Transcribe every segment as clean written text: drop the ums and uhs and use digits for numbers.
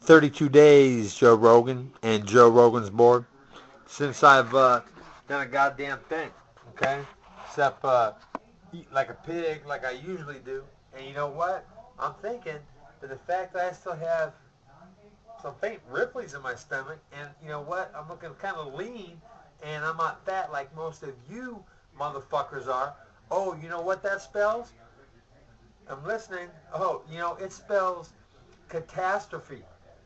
32 days, Joe Rogan, and Joe Rogan's bored since I've done a goddamn thing, okay? Except eat like a pig like I usually do. And you know what? I'm thinking that the fact that I still have some faint ripples in my stomach, and you know what? I'm looking kind of lean, and I'm not fat like most of you motherfuckers are. Oh, you know what that spells? I'm listening. Oh, you know, it spells catastrophe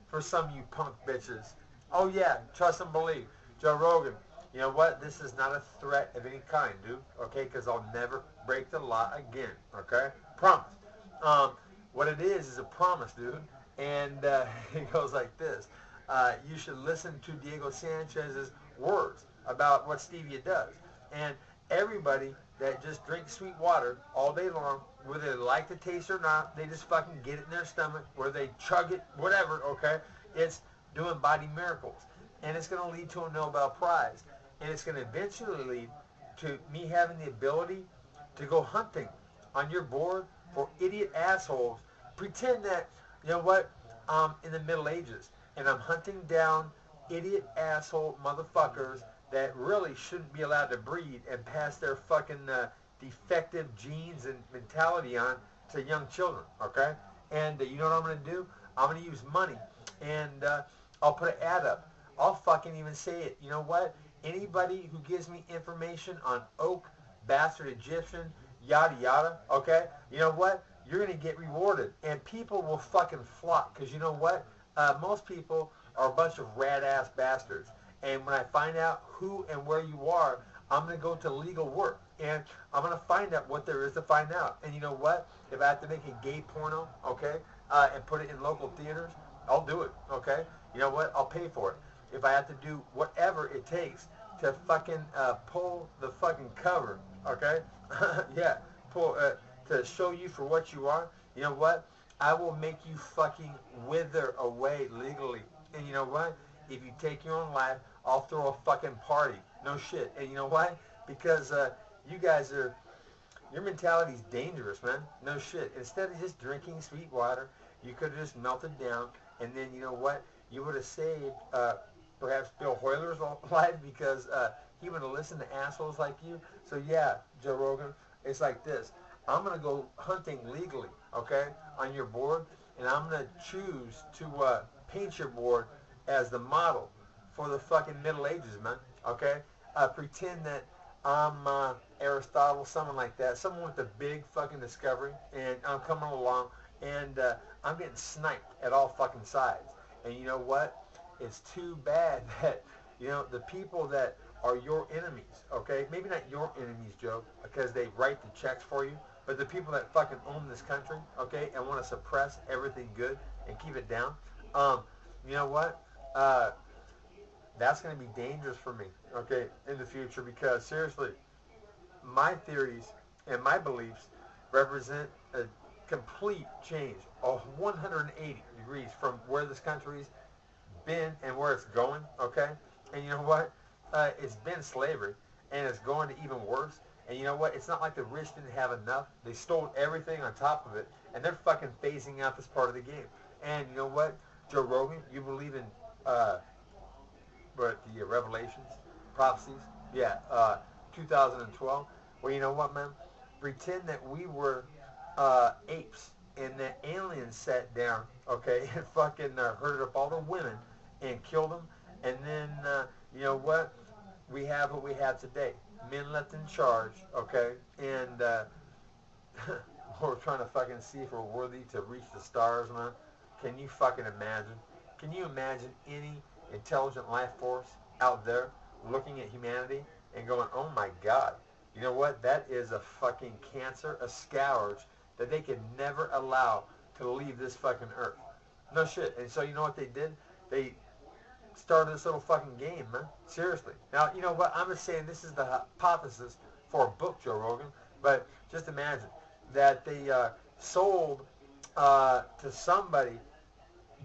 for some of you punk bitches. Oh yeah, trust and believe. Joe Rogan, you know what? This is not a threat of any kind, dude. Okay, because I'll never break the law again. Okay, promise. Um, what it is a promise, dude. And it goes like this: you should listen to Diego Sanchez's words about what Stevia does, and everybody that just drinks sweet water all day long, whether they like the taste or not, they just fucking get it in their stomach, where they chug it, whatever, okay? It's doing body miracles. And it's going to lead to a Nobel Prize. And it's going to eventually lead to me having the ability to go hunting on your board for idiot assholes. Pretend that, you know what, in the Middle Ages, and I'm hunting down idiot asshole motherfuckers that really shouldn't be allowed to breed and pass their fucking defective genes and mentality on to young children, okay? And you know what I'm going to do? I'm going to use money, and I'll put an ad up. I'll fucking even say it. You know what? Anybody who gives me information on oak, bastard Egyptian, yada yada, okay? You know what? You're going to get rewarded. And people will fucking flock, because you know what? Most people are a bunch of rat-ass bastards. And when I find out who and where you are, I'm going to go to legal work. And I'm going to find out what there is to find out. And you know what? If I have to make a gay porno, okay, and put it in local theaters, I'll do it, okay? You know what? I'll pay for it. If I have to do whatever it takes to fucking pull the fucking cover, okay? Yeah, pull to show you for what you are. You know what? I will make you fucking wither away legally. And you know what? If you take your own life, I'll throw a fucking party. No shit. And you know why? Because you guys are, your mentality's dangerous, man. No shit. Instead of just drinking sweet water, you could have just melted down, and then you know what? You would have saved perhaps Bill Hoyler's life, because he would have listened to assholes like you. So yeah, Joe Rogan, it's like this. I'm going to go hunting legally, okay, on your board, and I'm going to choose to paint your board as the model for the fucking Middle Ages, man, okay? Pretend that I'm Aristotle, someone like that, someone with a big fucking discovery, and I'm coming along, and I'm getting sniped at all fucking sides. And you know what? It's too bad that, you know, the people that are your enemies, okay? Maybe not your enemies, Joe, because they write the checks for you, but the people that fucking own this country, okay, and want to suppress everything good and keep it down, you know what? That's going to be dangerous for me, okay, in the future, because seriously, my theories and my beliefs represent a complete change, a 180 degrees from where this country's been and where it's going, okay? And you know what? It's been slavery, and it's going to even worse. And you know what? It's not like the rich didn't have enough. They stole everything on top of it, and they're fucking phasing out this part of the game. And you know what? Joe Rogan, you believe in the revelations, prophecies? Yeah, 2012. Well, you know what, man? Pretend that we were apes, and the aliens sat down, okay, and fucking herded up all the women and killed them. And then, you know what? We have what we have today. Men left in charge, okay? And we're trying to fucking see if we're worthy to reach the stars, man. Can you fucking imagine? Can you imagine any intelligent life force out there looking at humanity and going, oh my God, you know what? That is a fucking cancer, a scourge that they could never allow to leave this fucking earth. No shit. And so you know what they did? They started this little fucking game, man. Seriously. Now, you know what? I'm just saying this is the hypothesis for a book, Joe Rogan. But just imagine that they sold to somebody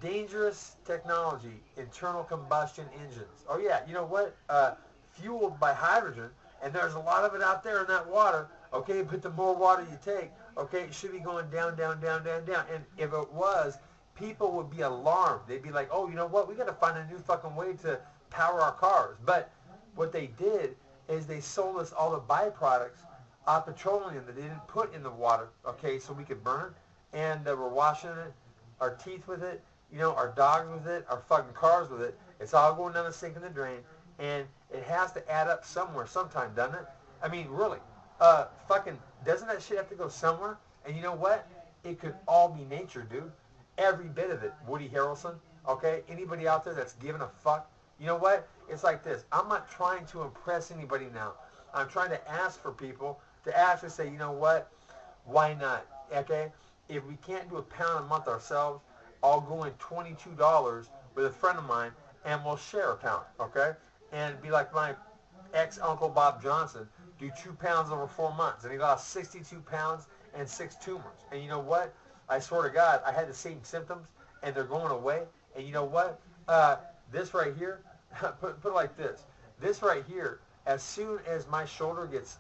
dangerous technology, internal combustion engines. Oh yeah, you know what? Fueled by hydrogen, and there's a lot of it out there in that water. Okay, but the more water you take, okay, it should be going down, down, down, down, down. And if it was people would be alarmed. They'd be like, oh, you know what? We got to find a new fucking way to power our cars. But what they did is they sold us all the byproducts of petroleum that they didn't put in the water, okay, so we could burn it. And we're washing it, our teeth with it, you know, our dogs with it, our fucking cars with it. It's all going down the sink in the drain. And it has to add up somewhere, sometime, doesn't it? I mean, really. Fucking, doesn't that shit have to go somewhere? And you know what? It could all be nature, dude. Every bit of it. Woody Harrelson, okay? Anybody out there that's giving a fuck? You know what? It's like this. I'm not trying to impress anybody now. I'm trying to ask for people to actually say, you know what? Why not? Okay? If we can't do £1 a month ourselves, I'll go in $22 with a friend of mine and we'll share £1, okay? And be like my ex-Uncle Bob Johnson, do 2 pounds over 4 months. And he lost 62 pounds and 6 tumors. And you know what? I swear to God, I had the same symptoms and they're going away. And you know what? This right here, put it like this. This right here, as soon as my shoulder gets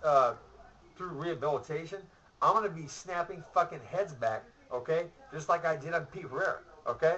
through rehabilitation, I'm going to be snapping fucking heads back, okay? Just like I did on Pete Herrera, okay?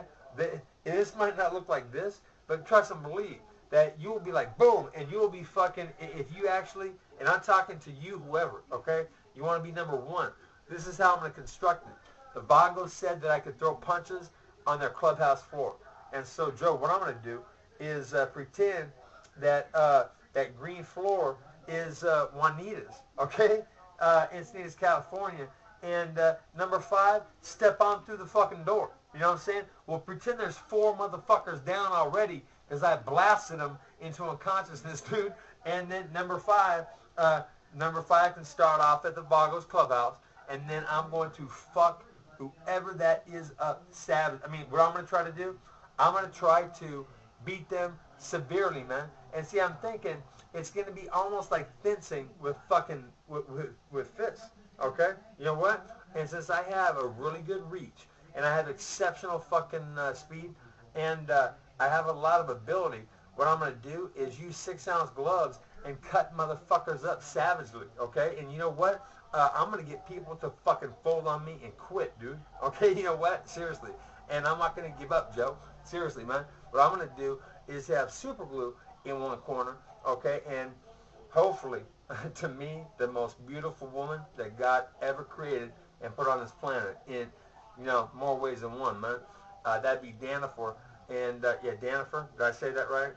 This might not look like this, but trust and believe that you will be like, boom, and you will be fucking, if you actually, and I'm talking to you, whoever, okay? You want to be number one. This is how I'm going to construct it. The Vagos said that I could throw punches on their clubhouse floor. And so, Joe, what I'm going to do is pretend that that green floor is Juanita's, okay? Encinitas, California. And number 5, step on through the fucking door. You know what I'm saying? Well, pretend there's 4 motherfuckers down already because I blasted them into unconsciousness, dude. And then number 5 can start off at the Vagos Clubhouse. And then I'm going to fuck whoever that is up savage. I mean, what I'm going to try to do, I'm going to try to beat them severely, man. And see, I'm thinking it's going to be almost like fencing with fucking, with fists, okay? You know what? And since I have a really good reach, and I have exceptional fucking speed, and I have a lot of ability, what I'm going to do is use 6-ounce gloves and cut motherfuckers up savagely, okay? And you know what? I'm going to get people to fucking fold on me and quit, dude. Okay, you know what? Seriously. And I'm not going to give up, Joe. Seriously, man. What I'm going to do is have super glue in one corner, okay? And hopefully, to me, the most beautiful woman that God ever created and put on this planet in, you know, more ways than one, man. That'd be Danifer. And, yeah, Danifer. Did I say that right?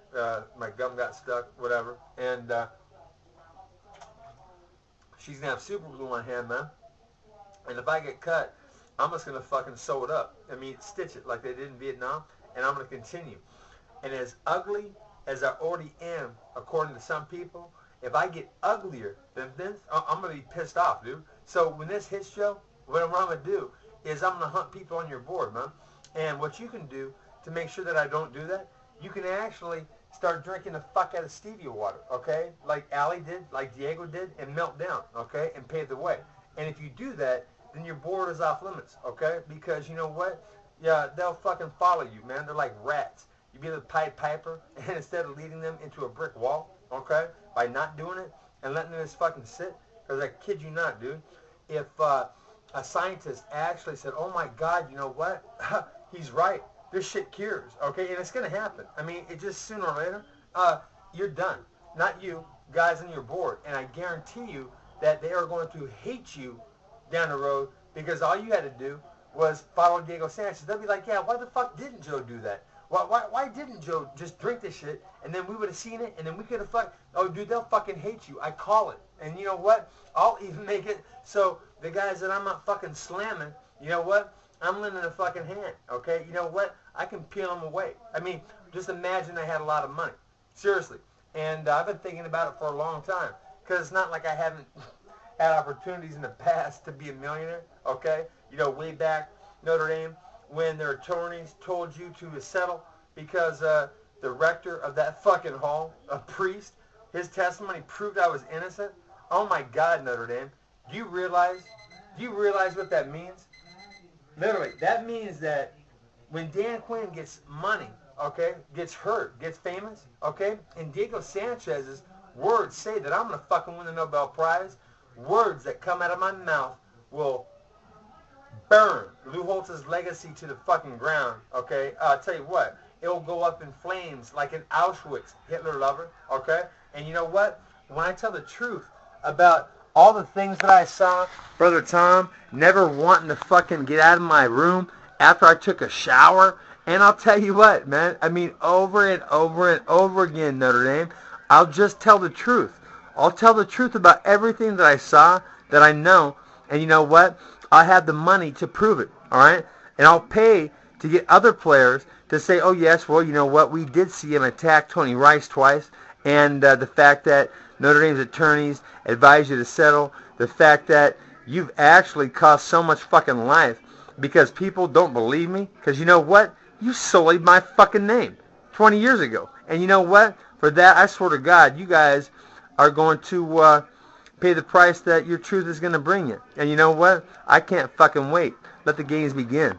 My gum got stuck, whatever. And, she's going to have super glue on hand, man. And if I get cut, I'm just going to fucking sew it up. I mean, stitch it like they did in Vietnam. And I'm going to continue. And as ugly as I already am, according to some people, if I get uglier than this, I'm going to be pissed off, dude. So when this hits, Joe, what I'm going to do is I'm going to hunt people on your board, man. And what you can do to make sure that I don't do that, you can actually start drinking the fuck out of Stevia water, okay? Like Allie did, like Diego did, and melt down, okay? And pave the way. And if you do that, then your board is off limits, okay? Because you know what? Yeah, they'll fucking follow you, man. They're like rats. You be the Pied Piper, and instead of leading them into a brick wall, okay, by not doing it and letting them just fucking sit, because I kid you not, dude, if a scientist actually said, oh my God, you know what? He's right. This shit cures, okay? And it's going to happen. I mean, it just sooner or later, you're done. Not you, guys on your board. And I guarantee you that they are going to hate you down the road because all you had to do was follow Diego Sanchez. They'll be like, yeah, why the fuck didn't Joe do that? Why didn't Joe just drink this shit, and then we would have seen it, and then we could have fucked. Oh, dude, they'll fucking hate you. I call it. And you know what? I'll even make it so the guys that I'm not fucking slamming, you know what? I'm lending a fucking hand, okay? You know what? I can peel them away. I mean, just imagine I had a lot of money. Seriously. And I've been thinking about it for a long time, because it's not like I haven't had opportunities in the past to be a millionaire, okay? You know, way back, Notre Dame, when their attorneys told you to settle because the rector of that fucking hall, a priest, his testimony proved I was innocent. Oh my God, Notre Dame. Do you realize what that means? Literally, that means that when Dan Quinn gets money, okay, gets hurt, gets famous, okay, and Diego Sanchez's words say that I'm going to fucking win the Nobel Prize, words that come out of my mouth will burn Lou Holtz's legacy to the fucking ground, okay? I'll tell you what, it will go up in flames like in Auschwitz, Hitler lover, okay? And you know what? When I tell the truth about all the things that I saw, Brother Tom, never wanting to fucking get out of my room after I took a shower, and I'll tell you what, man, I mean, over and over and over again, Notre Dame, I'll just tell the truth. I'll tell the truth about everything that I saw, that I know, and you know what? I have the money to prove it, all right? And I'll pay to get other players to say, oh, yes, well, you know what? We did see him attack Tony Rice twice, and the fact that Notre Dame's attorneys advise you to settle, the fact that you've actually cost so much fucking life because people don't believe me, because you know what? You sullied my fucking name 20 years ago. And you know what? For that, I swear to God, you guys are going to pay the price that your truth is going to bring you. And you know what? I can't fucking wait. Let the games begin.